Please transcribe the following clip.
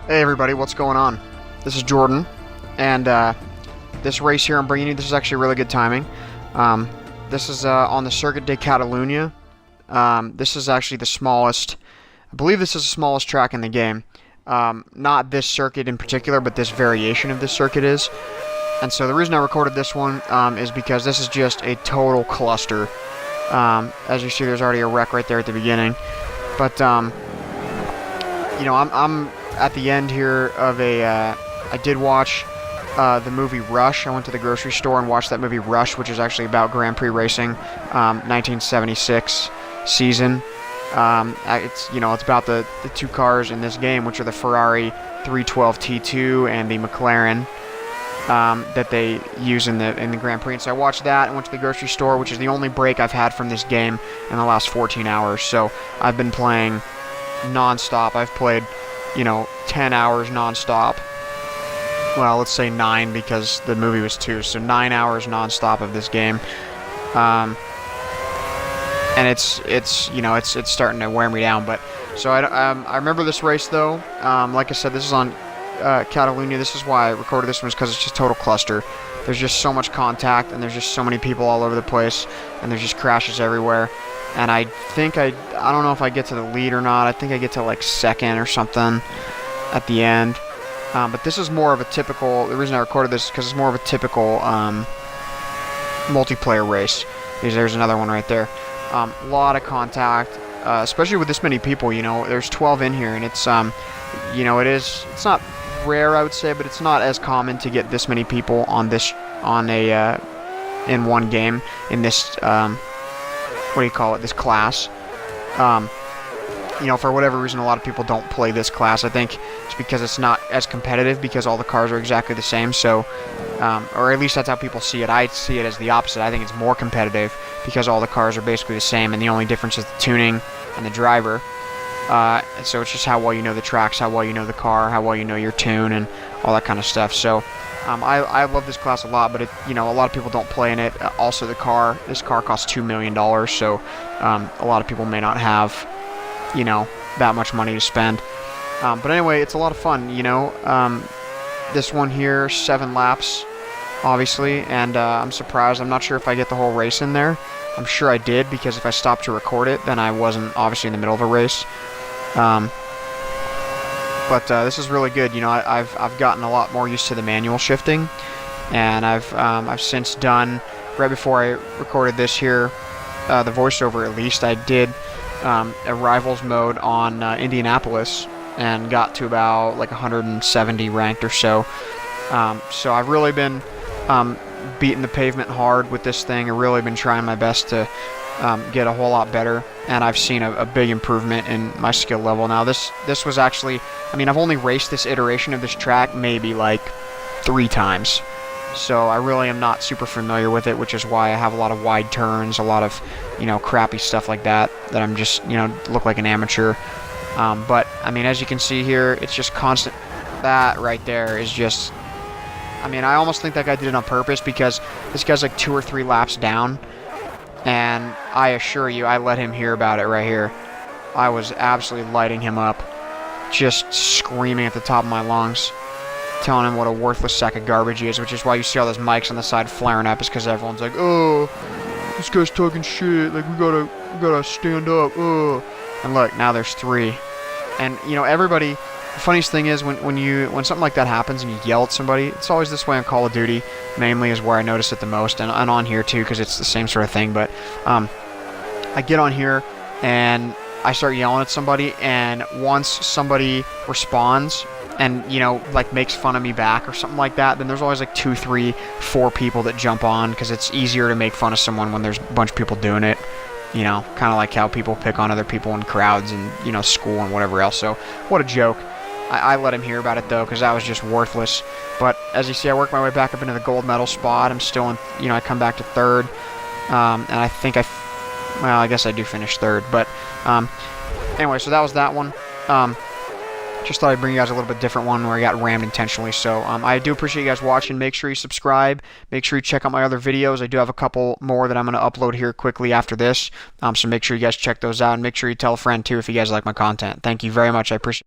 Hey everybody, what's going on? This is Jordan, and this race here I'm bringing you, this is actually really good timing. This is on the Circuit de Catalunya. This is actually the smallest, I believe this is the smallest track in the game. Not this circuit in particular, but this variation of this circuit is. And so the reason I recorded this one is because this is just a total cluster. As you see, there's already a wreck right there at the beginning. But, you know, I'm at the end here of I did watch the movie Rush. I went to the grocery store and watched that movie Rush, which is actually about Grand Prix racing, 1976 season. It's about the two cars in this game, which are the Ferrari 312 T2 and the McLaren that they use in the Grand Prix. And so I watched that and went to the grocery store, which is the only break I've had from this game in the last 14 hours. So I've been playing non-stop. I've played 10 hours non-stop. Well, let's say 9 because the movie was 2, so 9 hours non-stop of this game. And it's starting to wear me down. But so I remember this race though. Like I said, this is on Catalunya. This is why I recorded this one, because it's just total cluster. There's just so much contact, and there's just so many people all over the place, and there's just crashes everywhere. And I think I don't know if I get to the lead or not. I think I get to like second or something at the end. But this is more of a typical, the reason I recorded this is because it's more of a typical multiplayer race. There's another one right there. A lot of contact, especially with this many people. There's 12 in here, and it's it's not rare, I would say, but it's not as common to get this many people in one game in this this class. For whatever reason, a lot of people don't play this class. I think it's because it's not as competitive, because all the cars are exactly the same. So, or at least that's how people see it. I see it as the opposite. I think it's more competitive because all the cars are basically the same, and the only difference is the tuning and the driver. And so it's just how well you know the tracks, how well you know the car, how well you know your tune, and all that kind of stuff. So I love this class a lot, but a lot of people don't play in it. Also, this car costs $2 million, so a lot of people may not have that much money to spend. But anyway, it's a lot of fun. This one here, 7 laps, obviously, and I'm surprised. I'm not sure if I get the whole race in there. I'm sure I did, because if I stopped to record it, then I wasn't obviously in the middle of a race. But this is really good. I've gotten a lot more used to the manual shifting, and I've since done, right before I recorded this here, the voiceover at least, I did a rivals mode on Indianapolis and got to about like 170 ranked or so. So I've really been beating the pavement hard with this thing. I've really been trying my best to get a whole lot better, and I've seen a big improvement in my skill level. Now this was actually, I've only raced this iteration of this track maybe like 3 times, so I really am not super familiar with it, which is why I have a lot of wide turns, a lot of crappy stuff like that I'm just look like an amateur. But as you can see here, it's just constant. That right there is just, I almost think that guy did it on purpose, because this guy's like 2 or 3 laps down, and I assure you, I let him hear about it right here. I was absolutely lighting him up, just screaming at the top of my lungs, telling him what a worthless sack of garbage he is, which is why you see all those mics on the side flaring up, is because everyone's like, oh, this guy's talking shit, like we gotta stand up, oh. And look, now there's 3. And everybody, the funniest thing is when something like that happens and you yell at somebody, it's always this way on Call of Duty, mainly is where I notice it the most, and on here too, because it's the same sort of thing. But I get on here and I start yelling at somebody, and once somebody responds and makes fun of me back or something like that, then there's always like 2, 3, 4 people that jump on, because it's easier to make fun of someone when there's a bunch of people doing it. Kind of like how people pick on other people in crowds and school and whatever else. So what a joke. I let him hear about it though, because that was just worthless. But as you see, I work my way back up into the gold medal spot. I'm still in, I come back to 3rd, and I think I guess I do finish 3rd. But anyway, so that was that one. Just thought I'd bring you guys a little bit different one where I got rammed intentionally. So I do appreciate you guys watching. Make sure you subscribe. Make sure you check out my other videos. I do have a couple more that I'm going to upload here quickly after this. So make sure you guys check those out, and make sure you tell a friend too if you guys like my content. Thank you very much. I appreciate it.